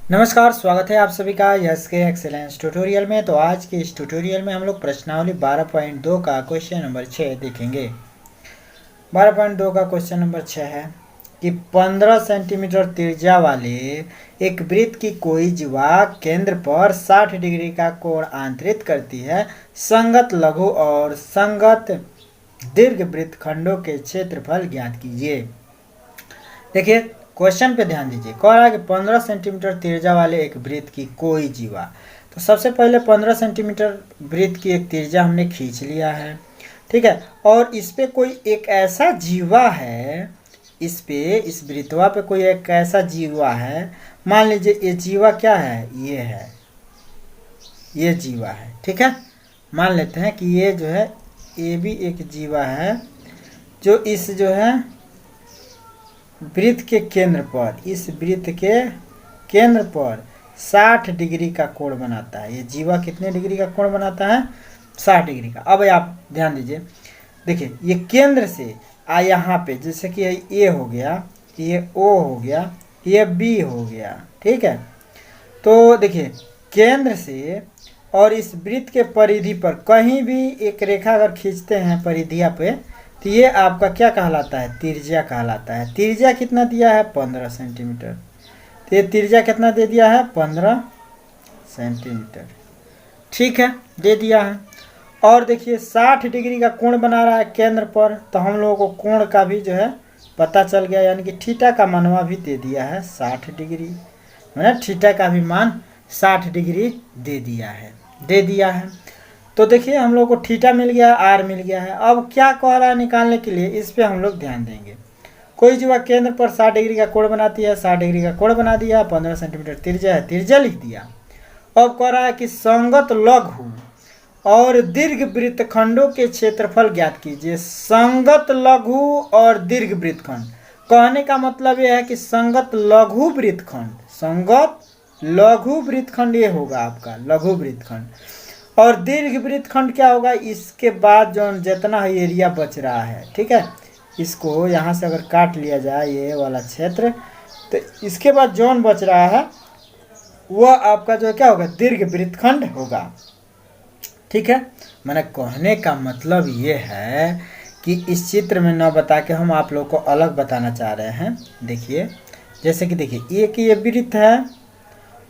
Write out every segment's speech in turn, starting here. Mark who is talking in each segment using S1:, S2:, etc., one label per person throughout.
S1: नमस्कार, स्वागत है आप सभी का यस के एक्सेलेंस ट्यूटोरियल में। तो आज के इस ट्यूटोरियल में हम लोग प्रश्नावली 12.2 का क्वेश्चन नंबर 6 देखेंगे। 12.2 का क्वेश्चन नंबर 6 है कि 15 सेंटीमीटर त्रिज्या वाले एक वृत्त की कोई जीवा केंद्र पर 60 डिग्री का कोण आंतरित करती है। संगत लघु और संगत दीर्घ वृत्तखंडों के क्षेत्रफल ज्ञात कीजिए। देखिए क्वेश्चन पे ध्यान दीजिए। कह रहा है कि 15 सेंटीमीटर त्रिज्या वाले एक वृत्त की कोई जीवा। तो सबसे पहले 15 सेंटीमीटर वृत्त की एक त्रिज्या हमने खींच लिया है, ठीक है। और इस पे कोई एक ऐसा जीवा है, इस वृत्तवा पे कोई एक ऐसा जीवा है। मान लीजिए ये जीवा क्या है, ये है, ये जीवा है, ठीक है। मान लेते हैं कि ये जो है ये भी एक जीवा है जो इस जो है वृत्त के केंद्र पर, इस वृत्त के केंद्र पर 60 डिग्री का कोण बनाता है। ये जीवा कितने डिग्री का कोण बनाता है? 60 डिग्री का। अब आप ध्यान दीजिए, देखिए ये केंद्र से यहाँ पे जैसे कि ए हो गया, ये ओ हो गया, ये बी हो गया, ठीक है। तो देखिए केंद्र से और इस वृत्त के परिधि पर कहीं भी एक रेखा अगर खींचते हैं परिधिया पे, तो ये आपका क्या कहलाता है? त्रिज्या कहलाता है। त्रिज्या कितना दिया है? 15 सेंटीमीटर। तो ये त्रिज्या कितना दे दिया है? 15 सेंटीमीटर, ठीक है, दे दिया है। और देखिए 60 डिग्री का कोण बना रहा है केंद्र पर, तो हम लोगों को कोण का भी जो है पता चल गया, यानी कि थीटा का मानवा भी दे दिया है 60 डिग्री, मतलब थीटा का भी मान 60 डिग्री दे दिया है। तो देखिए हम लोग को थीटा मिल गया, आर मिल गया है। अब क्या कह रहा है निकालने के लिए, इस पे हम लोग ध्यान देंगे। कोई जीवा केंद्र पर 60 डिग्री का कोण बनाती है, 60 डिग्री का कोण बना दिया, 15 सेंटीमीटर त्रिज्या है, त्रिज्या लिख दिया। अब कह रहा है कि संगत लघु और दीर्घ वृत्तखंडों के क्षेत्रफल ज्ञात कीजिए। संगत लघु और दीर्घ वृत्तखंड कहने का मतलब यह है कि संगत लघु वृत्तखंड, संगत लघु वृत्तखंड ये होगा आपका लघु वृत्तखंड। और दीर्घ वृत्तखंड क्या होगा? इसके बाद जो जितना एरिया बच रहा है, ठीक है, इसको यहाँ से अगर काट लिया जाए ये वाला क्षेत्र, तो इसके बाद जोन बच रहा है वह आपका जो क्या होगा? दीर्घ वृत्तखंड होगा, ठीक है। मैंने कहने का मतलब ये है कि इस चित्र में न बता के हम आप लोग को अलग बताना चाह रहे हैं। देखिए जैसे कि देखिए एक ये वृत्त है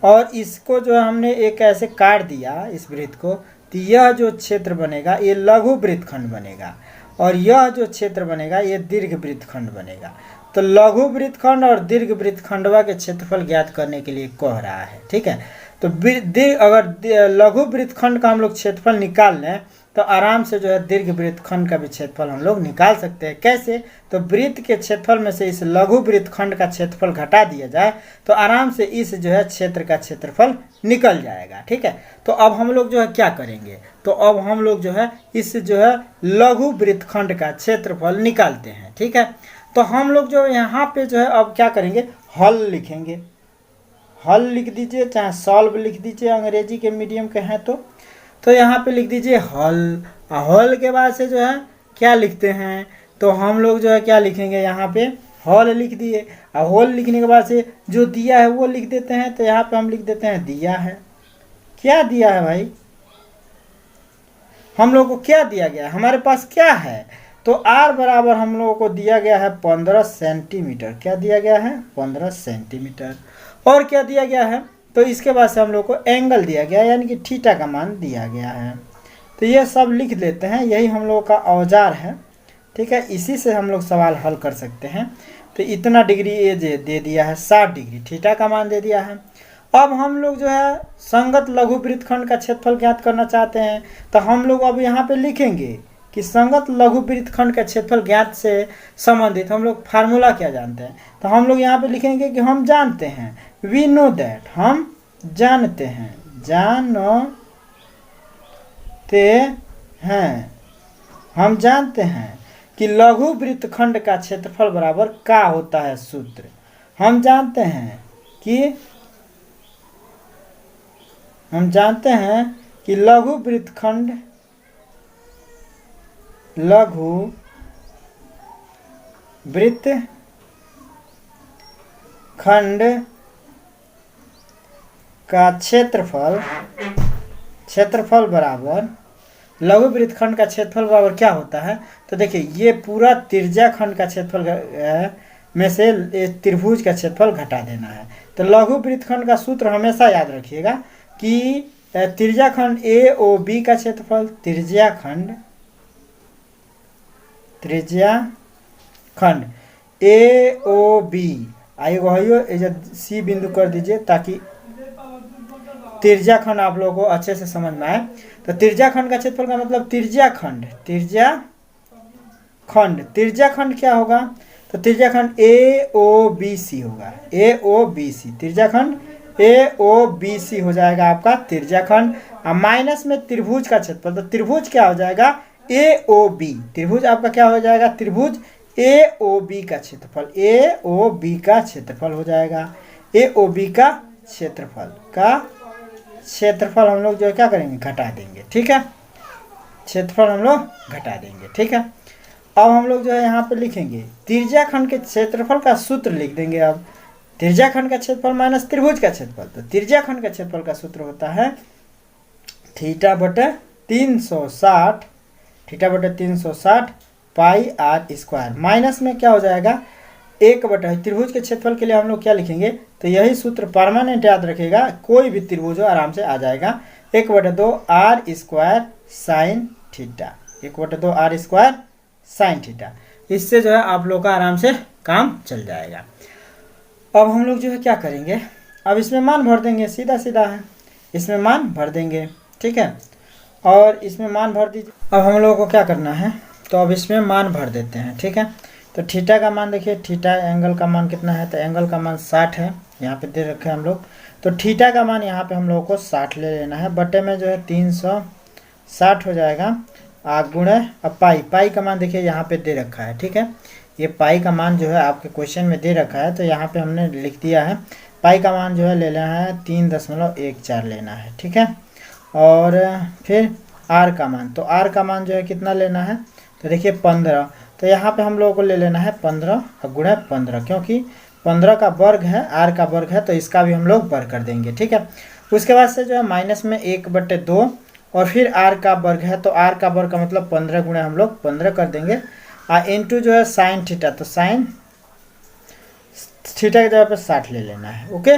S1: और इसको जो हमने एक ऐसे काट दिया इस वृत्त को, तो यह जो क्षेत्र बनेगा ये लघु वृत्तखंड बनेगा और यह जो क्षेत्र बनेगा ये दीर्घ वृत्तखंड बनेगा। तो लघु वृत्तखंड और दीर्घ वृत्तखंडवा के क्षेत्रफल ज्ञात करने के लिए कह रहा है, ठीक है। तो अगर लघु वृत्तखंड का हम लोग क्षेत्रफल निकाल लें तो आराम से जो है दीर्घ वृत्तखंड का भी क्षेत्रफल हम लोग निकाल सकते हैं। कैसे? तो वृत्त के क्षेत्रफल में से इस लघु वृत्तखंड का क्षेत्रफल घटा दिया जाए तो आराम से इस जो है क्षेत्र का क्षेत्रफल निकल जाएगा, ठीक है। तो अब हम लोग जो है क्या करेंगे? तो अब हम लोग जो है इस जो है लघु वृत्तखंड का क्षेत्रफल निकालते हैं, ठीक है। तो हम लोग जो यहाँ पे जो है अब क्या करेंगे? हल लिखेंगे। हल लिख दीजिए, चाहे सॉल्व लिख दीजिए, अंग्रेजी के मीडियम के हैं तो यहाँ पे लिख दीजिए हल। हल के बाद से जो है क्या लिखते हैं? तो हम लोग जो है क्या लिखेंगे? यहाँ पे हल लिख दिए। और हल लिखने के बाद से जो दिया है वो लिख देते हैं। तो यहाँ पे हम लिख देते हैं दिया है। क्या दिया है भाई? हम लोग को क्या दिया गया? हमारे पास क्या है? तो आर बराबर हम लोगों को दिया गया है 15 सेंटीमीटर। क्या दिया गया है? 15 सेंटीमीटर। और क्या दिया गया है? तो इसके बाद से हम लोग को एंगल दिया गया, यानी कि थीटा का मान दिया गया है। तो ये सब लिख लेते हैं, यही हम लोग का औजार है, ठीक है। इसी से हम लोग सवाल हल कर सकते हैं। तो इतना डिग्री ये दे दिया है, 60 डिग्री थीटा का मान दे दिया है। अब हम लोग जो है संगत लघु वृत्तखंड का क्षेत्रफल ज्ञात करना चाहते हैं। तो हम लोग अब यहाँ पे लिखेंगे कि संगत लघु वृत्तखंड का क्षेत्रफल ज्ञात से संबंधित हम लोग फार्मूला क्या जानते हैं? तो हम लोग यहाँ पे लिखेंगे कि हम जानते हैं, वी नो दैट, हम जानते हैं, हम जानते हैं कि लघु वृत्तखंड का क्षेत्रफल बराबर क्या होता है? सूत्र हम जानते हैं कि लघु वृत्तखंड का क्षेत्रफल बराबर लघु वृत्तखंड का क्षेत्रफल बराबर क्या होता है। तो देखिए ये पूरा त्रिज्या खंड का क्षेत्रफल में से त्रिभुज का क्षेत्रफल घटा देना है। तो लघु वृत्तखंड का सूत्र हमेशा याद रखिएगा कि त्रिज्या खंड ए ओ बी का क्षेत्रफल त्रिज्या खंड ए ओ बी आइए सी बिंदु कर दीजिए ताकि त्रिज्या खंड आप लोगों को अच्छे से समझ में आए। तो त्रिज्या खंड का क्षेत्रफल का मतलब त्रिज्या खंड क्या होगा। तो त्रिज्या खंड ए ओ बी सी होगा, ए ओ बी सी त्रिज्या खंड ए ओ बी सी हो जाएगा आपका त्रिज्या खंड। माइनस में त्रिभुज का क्षेत्रफल, तो त्रिभुज क्या हो जाएगा ए ओ बी, त्रिभुज आपका क्या हो जाएगा त्रिभुज ए ओ बी का क्षेत्रफल, ए ओ बी का क्षेत्रफल हो जाएगा। ए ओ बी का क्षेत्रफल हम लोग जो है क्या करेंगे घटा देंगे, ठीक है, क्षेत्रफल हम लोग घटा देंगे, ठीक है। अब हम लोग जो है यहाँ पे लिखेंगे त्रिज्या खंड के क्षेत्रफल का सूत्र लिख देंगे। अब त्रिज्या खंड का क्षेत्रफल माइनस त्रिभुज का क्षेत्रफल, तो त्रिज्या खंड का क्षेत्रफल का सूत्र होता है थीटा बटे 360 पाई आर स्क्वायर। माइनस में क्या हो जाएगा 1/, त्रिभुज के क्षेत्रफल के लिए हम लोग क्या लिखेंगे, तो यही सूत्र परमानेंट याद रखेगा, कोई भी त्रिभुज हो आराम से आ जाएगा। 1/2 r square sine theta, 1/2 r square sine theta. इससे जो है आप लोग का आराम से काम चल जाएगा। अब हम लोग जो है क्या करेंगे, अब इसमें मान भर देंगे, सीधा सीधा है, इसमें मान भर देंगे, ठीक है, और इसमें मान भर दीजिए। अब हम लोगों को क्या करना है, तो अब इसमें मान भर देते हैं, ठीक है। तो थीटा का मान देखिए, थीटा एंगल का मान कितना है, तो एंगल का मान 60 है, यहाँ पे दे रखे हैं हम लोग। तो थीटा का मान यहाँ पे हम लोगों को 60 ले लेना है, बटे में जो है 360 हो जाएगा, गुणे अब पाई का मान देखिए यहाँ पे दे रखा है, ठीक है, ये पाई का मान जो है आपके क्वेश्चन में दे रखा है, तो यहाँ पे हमने लिख दिया है। पाई का मान जो है ले लेना है 3.14 लेना है, ठीक है। और फिर आर का मान, तो आर का मान जो है कितना लेना है, तो देखिए 15, तो यहाँ पे हम लोगों को ले लेना है 15 गुणे 15, क्योंकि 15 का वर्ग है, आर का वर्ग है, तो इसका भी हम लोग वर्ग कर देंगे, ठीक है। उसके बाद से जो है माइनस में 1/2 और फिर आर का वर्ग है, तो आर का वर्ग का मतलब 15 गुणे हम लोग 15 कर देंगे, इनटू जो है साइन थीटा, तो साइन थीटा की जगह पे 60 ले लेना है, ओके।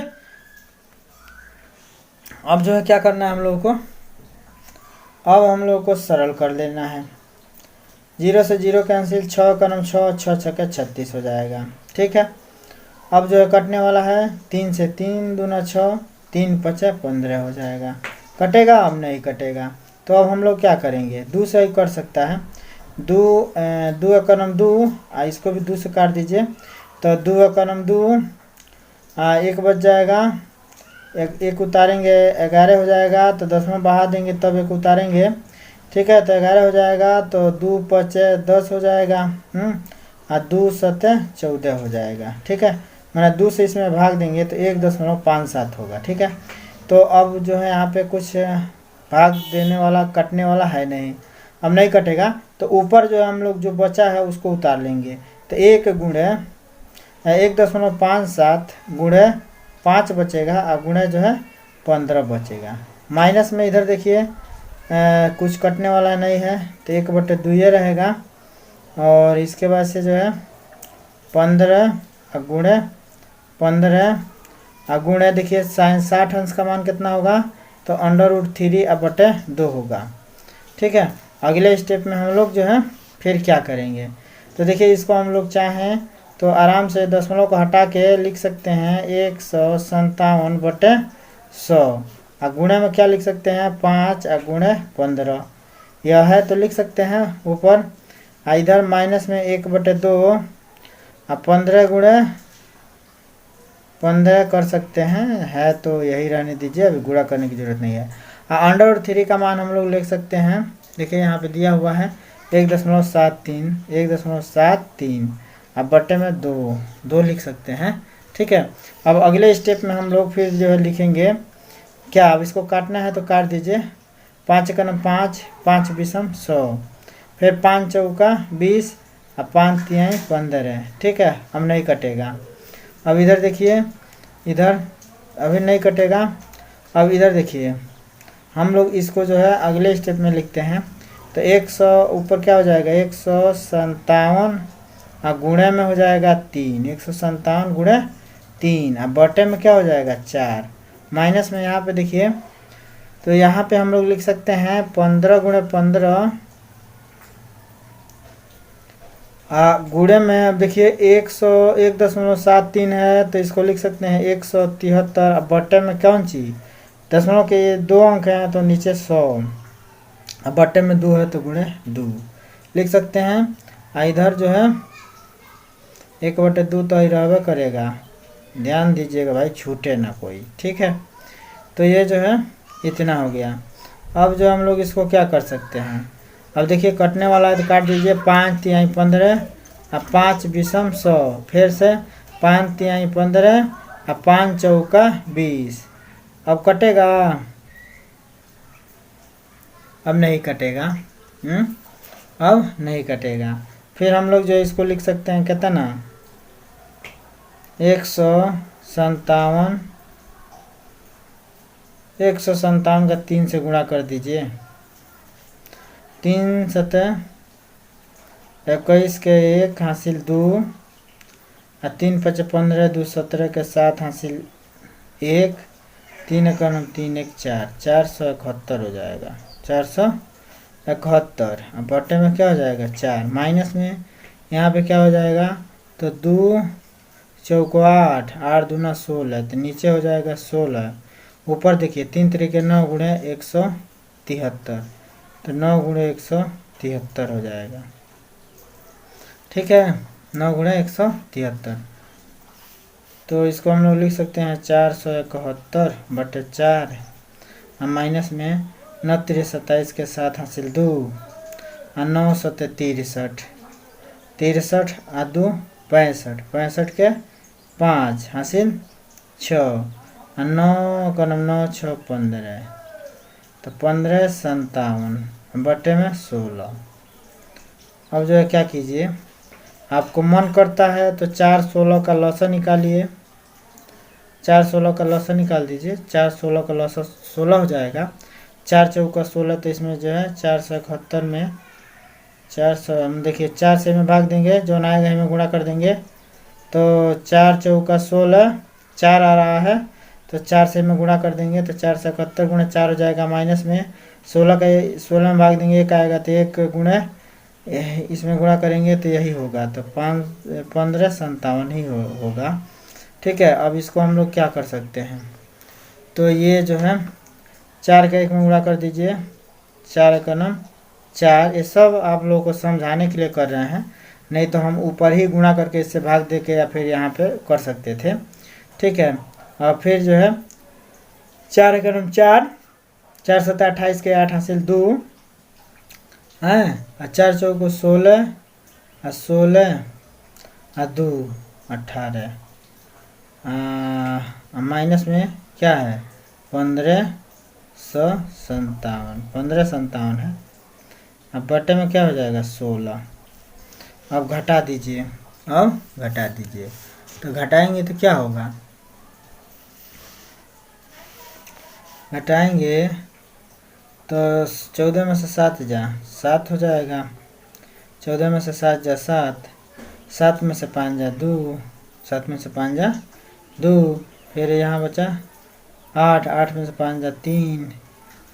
S1: अब जो है क्या करना है हम लोगों को, अब हम लोगों को सरल कर लेना है, 0 से 0 कैंसिल, 6 का 6, 6 छक्के 36 हो जाएगा, ठीक है। अब जो है कटने वाला है 3 से 3 दूना 6, 3 5 15 हो जाएगा, कटेगा, अब नहीं कटेगा। तो अब हम लोग क्या करेंगे, 2 से ही कर सकता है, 2 एकम 2, इसको भी 2 से काट दीजिए, तो 2 एकम 2, 1 बच जाएगा, एक उतारेंगे 11 हो जाएगा, तो 10वां बढ़ा देंगे तब 1 उतारेंगे, ठीक है, तो 11 हो जाएगा, तो 2 5 10 हो जाएगा, 2 7 14 हो जाएगा, ठीक है, मैंने 2 से इसमें भाग देंगे तो 1.57 होगा, ठीक है। तो अब जो है यहाँ पे कुछ भाग देने वाला कटने वाला है नहीं, अब नहीं कटेगा, तो ऊपर जो हम लोग जो बचा है उसको उतार लेंगे, तो 1 गुणे 1.57 गुणे 5 बचेगा, और गुणे जो है 15 बचेगा। माइनस में इधर देखिए कुछ कटने वाला नहीं है, तो 1/2 रहेगा, और इसके बाद से जो है 15 गुणे 15 गुणे देखिए साइन 60 अंश का मान कितना होगा, तो √3/2 होगा, ठीक है। अगले स्टेप में हम लोग जो है फिर क्या करेंगे, तो देखिए इसको हम लोग चाहें तो आराम से दशमलव को हटा के लिख सकते हैं 157/100, गुणे में क्या लिख सकते हैं 5 गुणे 15, यह है तो लिख सकते हैं ऊपर, इधर माइनस में 1/2, 15 गुणे 15 कर सकते हैं, है तो यही रहने दीजिए, अभी गुणा करने की जरूरत नहीं है। √3 का मान हम लोग लिख सकते हैं, देखिए यहाँ पे दिया हुआ है 1.73, अब बटे में 2 लिख सकते हैं, ठीक है। अब अगले स्टेप में हम लोग फिर जो है लिखेंगे क्या, अब इसको काटना है तो काट दीजिए, 5 का 5, 5 बीसम 100, फिर 5 चौका 20, अब 5 तिहाई 15, ठीक है, अब नहीं कटेगा। अब इधर देखिए, इधर अभी नहीं कटेगा, अब इधर देखिए, हम लोग इसको जो है अगले स्टेप में लिखते हैं। तो 100 ऊपर क्या हो जाएगा, 157 और गुणे में हो जाएगा 3, 157 गुणे 3 और बटे में क्या हो जाएगा 4। माइनस में यहाँ पे देखिए, तो यहाँ पे हम लोग लिख सकते हैं 15 गुणे 15 गुणे में, अब देखिए 101.73 है तो इसको लिख सकते हैं 173। बटे में कौन चीज, दशमलव के ये 2 अंक हैं तो नीचे 100, अब बटे में 2 है तो गुणे 2 लिख सकते हैं। इधर जो है 1/2 तो ही रहबे करेगा, ध्यान दीजिएगा भाई, छूटे ना कोई, ठीक है। तो ये जो है इतना हो गया। अब जो हम लोग इसको क्या कर सकते हैं, अब देखिए कटने वाला है तो काट दीजिए, 5 तिहाई 15 और 5 विषम 100, फिर से 5 तिहाई 15 और 5 चौका 20। अब कटेगा, अब नहीं कटेगा, अब नहीं कटेगा। फिर हम लोग जो इसको लिख सकते हैं कितना, 157 का 3 से गुणा कर दीजिए, 3 सतह 21 के 1 हासिल 2 और 3 5 15 2 17 के 7 हासिल 1, 3 एकम 3 1 4, 471 हो जाएगा, 471। अब बटे में क्या हो जाएगा 4, माइनस में यहाँ पे क्या हो जाएगा, तो 2 चौको 8, 8 दूना 16, तो नीचे हो जाएगा 16। ऊपर देखिए 3 तरीके 9 गुणे 173, तो 9 गुणे 173 हो जाएगा, ठीक है, 9 गुणे 173। तो इसको हम लोग लिख सकते हैं 471 बटे 4, हम माइनस में 9 3 27 के 7 हासिल 2 और 9 7 63, 63 और 2 65, 65 के 5 हासिल 6 और 9 का 9 6 15, तो 15 57 बटे में 16। अब जो है क्या कीजिए, आपको मन करता है तो 4 16 का लॉसा निकालिए, 4 16 का लॉसा निकाल दीजिए, 4 16 का लॉसा 16 हो जाएगा, 4 चौका 16, तो इसमें जो है 471 में 400, हम देखिए 4 से में भाग देंगे, जो ना आएगा हमें गुणा कर देंगे, तो 4 चौका 16, 4 आ रहा है तो 4 से में गुणा कर देंगे, तो 471 गुणे 4 हो जाएगा, माइनस में 16 का 16 में भाग देंगे 1 आएगा, तो 1 गुणे इसमें गुणा करेंगे तो यही होगा, तो 15 57 ही होगा, ठीक है। अब इसको हम लोग क्या कर सकते हैं, तो ये जो है 4 का 1 में गुणा कर दीजिए, 4 एकम 4, ये सब आप लोगों को समझाने के लिए कर रहे हैं, नहीं तो हम ऊपर ही गुणा करके इससे भाग दे के या फिर यहाँ पे कर सकते थे, ठीक है। और फिर जो है 4 एकम 4, 4 7 28 के 8 हासिल 2 हैं, और 4 चौको 16 और 16 और 2 18, माइनस में क्या है 1557 है, अब बटे में क्या हो जाएगा 16। अब घटा दीजिए, अब घटा दीजिए, तो घटाएंगे तो क्या होगा, घटाएंगे तो 14 में से 7 जा 7 हो जाएगा, 14 में से 7 जा 7, 7 में से 5 जा 2, 7 में से 5 जा 2, फिर यहाँ बचा 8, 8 में से 5 जा 3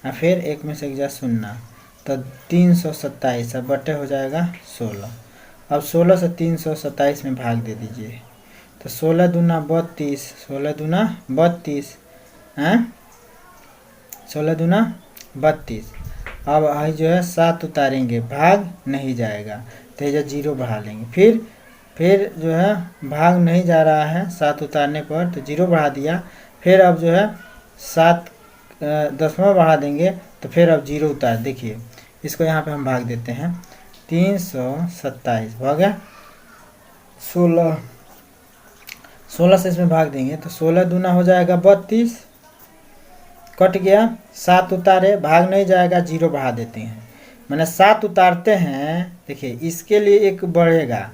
S1: और फिर 1 में से 1 जा 0, तो 327, अब बटे हो जाएगा 16। अब 16 से 327 में भाग दे दीजिए, तो 16 दूना 32, 16 दूना 32 हैं, 16 दूना 32। अब आई जो है 7 उतारेंगे, भाग नहीं जाएगा, तो ये 0 बढ़ा लेंगे, फिर जो है भाग नहीं जा रहा है 7 उतारने पर, तो 0 बढ़ा दिया, फिर अब जो है 7 दशमलव बढ़ा देंगे, तो फिर अब 0 उतार, देखिए इसको यहाँ पे हम भाग देते हैं, 327 हो गया, 16 से इसमें भाग देंगे तो 16 दूना हो जाएगा 32, कट गया, 7 उतारे, भाग नहीं जाएगा, 0 बढ़ा देते हैं, मैंने 7 उतारते हैं, देखिए इसके लिए एक बढ़ेगा,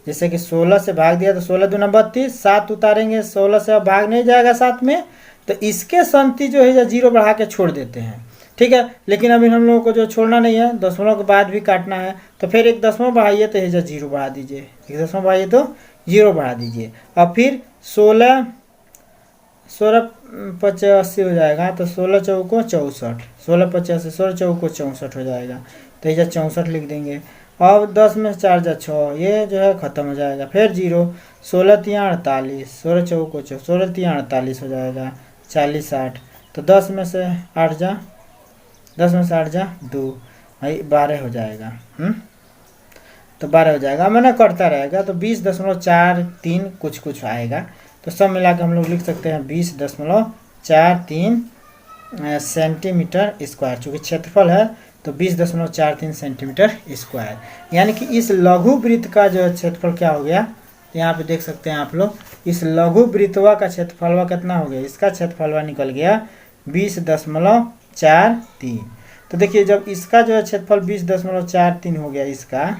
S1: जैसे कि 16 से भाग दिया तो 16 दूना 32, 7 उतारेंगे 16 से, अब भाग नहीं जाएगा 7 में, तो इसके संति जो है या 0 बढ़ा के छोड़ देते हैं, ठीक है। लेकिन अभी हम लोगों को जो छोड़ना नहीं है, दशमलव के बाद भी काटना है, तो फिर एक दशमलव बढ़ाइए तो है 0 बढ़ा दीजिए, एक दशमलव बढ़ाइए तो 0 बढ़ा दीजिए। और फिर 16 85 हो जाएगा, तो 16 चौको 64, 16 85 16 चौको 64 हो जाएगा, तो ये 64 लिख देंगे। अब 10 में 4 जा 6, ये जो है ख़त्म हो जाएगा। फिर 0, 16 तियाँ 48, 16 चौको 16 तियाँ 48 हो जाएगा, 40 60, तो 10 में से 8 जा 2, 12 हो जाएगा। तो 12 हो जाएगा, मैंने करता रहेगा, तो 20.43 कुछ आएगा। तो सब मिला के हम लोग लिख सकते हैं 20.43 सेंटीमीटर स्क्वायर। चूँकि क्षेत्रफल है तो 20.43 सेंटीमीटर स्क्वायर, यानी कि इस लघु वृत्त का जो क्षेत्रफल क्या हो गया, तो यहाँ पे देख सकते हैं आप लोग, इस लघु वृत्तवा का क्षेत्रफलवा कितना हो गया, इसका क्षेत्रफलवा निकल गया 20.43। तो देखिए जब इसका जो है क्षेत्रफल 20.43 हो गया इसका,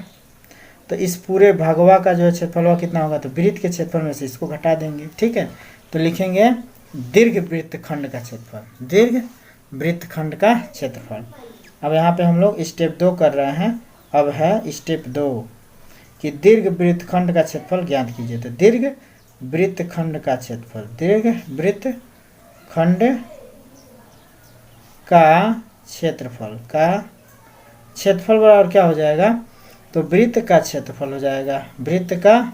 S1: तो इस पूरे भागवा का जो है क्षेत्रफल कितना होगा, तो वृत्त के क्षेत्रफल में से इसको घटा देंगे, ठीक है। तो लिखेंगे दीर्घ वृत्तखंड का क्षेत्रफल, दीर्घ वृत्तखंड का क्षेत्रफल। अब यहाँ पे हम लोग स्टेप 2 कर रहे हैं। अब है स्टेप 2 कि दीर्घ वृत्तखंड का क्षेत्रफल ज्ञात कीजिए। तो दीर्घ वृत्तखंड का क्षेत्रफल, दीर्घ वृत्तखंड का क्षेत्रफल बराबर क्या हो जाएगा, तो वृत्त का क्षेत्रफल हो जाएगा, वृत्त का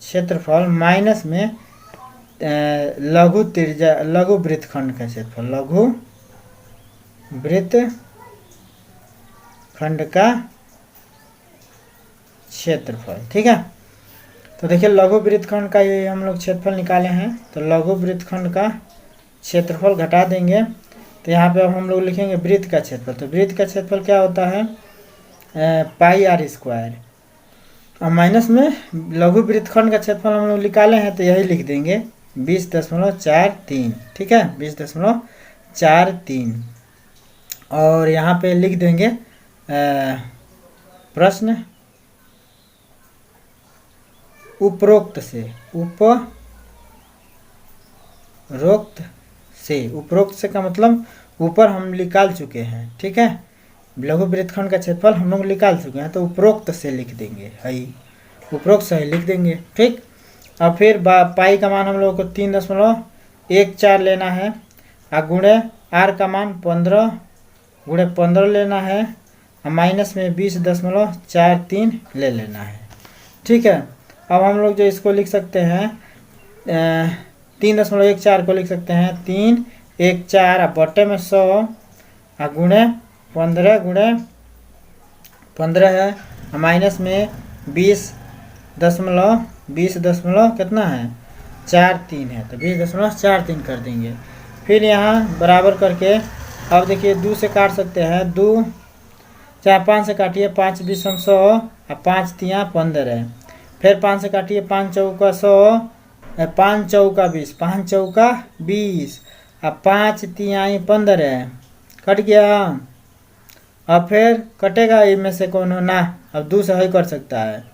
S1: क्षेत्रफल माइनस में लघु वृत्तखंड का क्षेत्रफल, लघु वृत्तखंड का क्षेत्रफल, ठीक है। तो देखिए लघु वृत्तखंड का ये हम लोग क्षेत्रफल निकाले हैं, तो लघु वृत्तखंड का क्षेत्रफल घटा देंगे, तो यहाँ पे अब हम लोग लिखेंगे वृत्त का क्षेत्रफल। तो वृत्त का क्षेत्रफल क्या होता है, पाई r स्क्वायर, और माइनस में लघु वृत्तखंड का क्षेत्रफल हम लोग निकाले हैं, तो यही लिख देंगे 20.43, ठीक है, 20.43। और यहाँ पे लिख देंगे प्रश्न उपरोक्त से का मतलब ऊपर हम निकाल चुके हैं, ठीक है। लघु वृत्तखंड का क्षेत्रफल हम लोग निकाल चुके हैं, तो उपरोक्त से लिख देंगे, उपरोक्त से लिख देंगे, ठीक। अब फिर पाई का मान हम लोगों को 3.14 लेना है, और गुणे r का मान 15 गुणे 15 लेना है, और माइनस में 20.43 ले लेना है, ठीक है। अब हम लोग जो इसको लिख सकते हैं 3.14 को लिख सकते हैं 3 1 4 बटे में 100 और गुणे 15 है, माइनस में 20 दशमलव कितना है 43 है, तो 20.43 कर देंगे। फिर यहाँ बराबर करके अब देखिए 2 से काट सकते हैं, 2 चाहे 5 से काटिए, 5 20 100 और 5 तियाँ 15 है। फिर 5 से काटिए, 5 चौका 100, 5 चौका 20, 5 चौका 20 और 5 तिहाई 15 है, कट गया। अब फिर कटेगा इनमें से कौन हो ना, अब 2 से ही कर सकता है,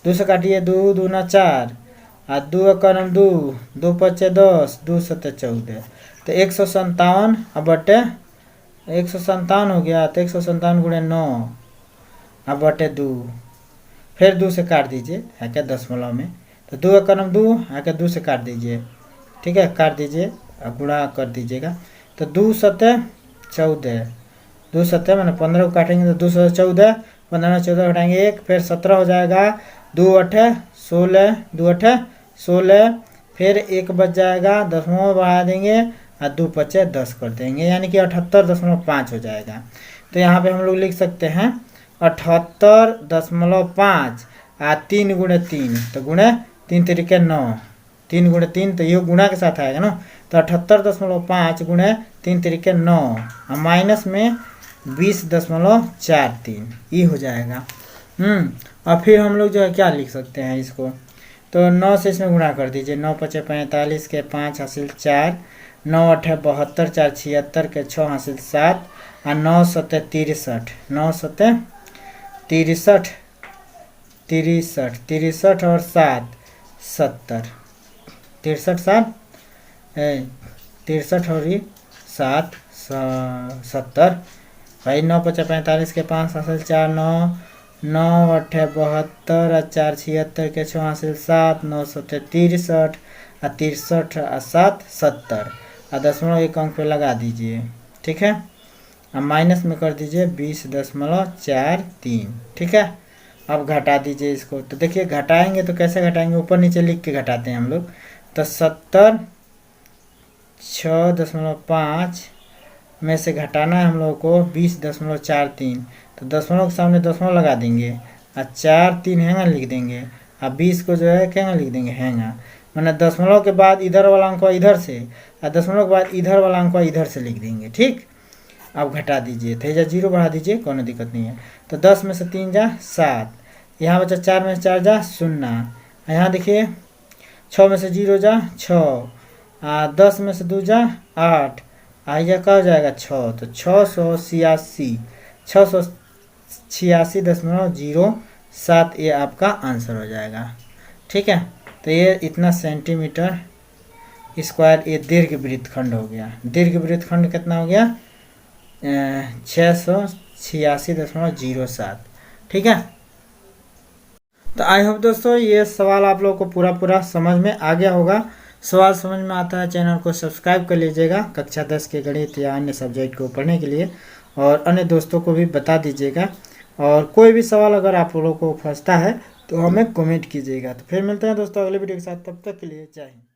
S1: 2 से काटिए, 2 दूना 4 और 2 करम 2 2 5 10 2 7 14, तो 157 अब बटे 157 हो गया, तो 157 गुणे 9 अब बटे 2, फिर 2 से काट दीजिए है क्या दशमलव में, तो 2 करम 2 है क्या 2 से काट दीजिए, ठीक है, काट दीजिए और गुणा कर दीजिएगा, तो 2 7 14, 2 7 मैंने 15 को काटेंगे तो 2 7 14, 15 में 14 हटाएंगे 1, फिर 17 हो जाएगा, 2 8 16, 2 8 16, फिर 1 बच जाएगा, दशमलव बढ़ा देंगे और 2 5 10 कर देंगे, यानी कि 78.5 हो जाएगा। तो यहाँ पे हम लोग लिख सकते हैं 78.5 और 3 गुणे 3, तो गुणे 3 तरीके 9, 3 गुणे 3 तो ये गुणा के साथ आएगा ना, तो 78.5 गुणे 3 तरीके 9 और माइनस में 20.43 ये हो जाएगा। और फिर हम लोग जो है क्या लिख सकते हैं इसको, तो 9 से इसमें गुणा कर दीजिए, 9 5 45 के 5 हासिल 4, 9 8 72 4 76 के 6 हासिल 7 और 9 7 63, 9 7 63 और 7 70, 63 7 63 और ये 7 70 भाई 9 5 45 के 5 हासिल 4 9 9 8 72 और 4 76 के 6 हासिल 7 9 7 63 और 63 और 7 70 और दशमलव एक अंक पे लगा दीजिए। ठीक है, अब माइनस में कर दीजिए 20.43। ठीक है, अब घटा दीजिए इसको। तो देखिए घटाएंगे तो कैसे घटाएंगे, ऊपर नीचे लिख के घटाते हैं हम लोग। तो 70 6.5 में से घटाना है हम लोग को 20.43। तो दशमलव के सामने दशमलव लगा देंगे और 4 3 हैंगा लिख देंगे और 20 को जो है क्या लिख देंगे हैंगा। मैंने दशमलव के बाद इधर वाला अंक इधर से और दशमलव के बाद इधर वाला अंक इधर से लिख देंगे। ठीक, अब घटा दीजिए, थेजा 0 बढ़ा दीजिए, कोनो दिक्कत नहीं है। तो 10 में से 3 जा 7, यहाँ बचा 4 में से 4 जा 0, यहाँ देखिए 6 में से 0 जा 6, 10 में से 2 जा 8, आइए क्या हो जाएगा 6। तो 686.07 ये आपका आंसर हो जाएगा। ठीक है, तो ये इतना सेंटीमीटर स्क्वायर ये दीर्घ वृत्तखंड हो गया। दीर्घ वृत्तखंड कितना हो गया 686.07। ठीक है, तो आई होप दोस्तों ये सवाल आप लोगों को पूरा समझ में आ गया होगा। सवाल समझ में आता है चैनल को सब्सक्राइब कर लीजिएगा कक्षा 10 के गणित या अन्य सब्जेक्ट को पढ़ने के लिए, और अन्य दोस्तों को भी बता दीजिएगा। और कोई भी सवाल अगर आप लोगों को फंसता है तो हमें कमेंट कीजिएगा। तो फिर मिलते हैं दोस्तों अगले वीडियो के साथ, तब तक के लिए जय हिंद।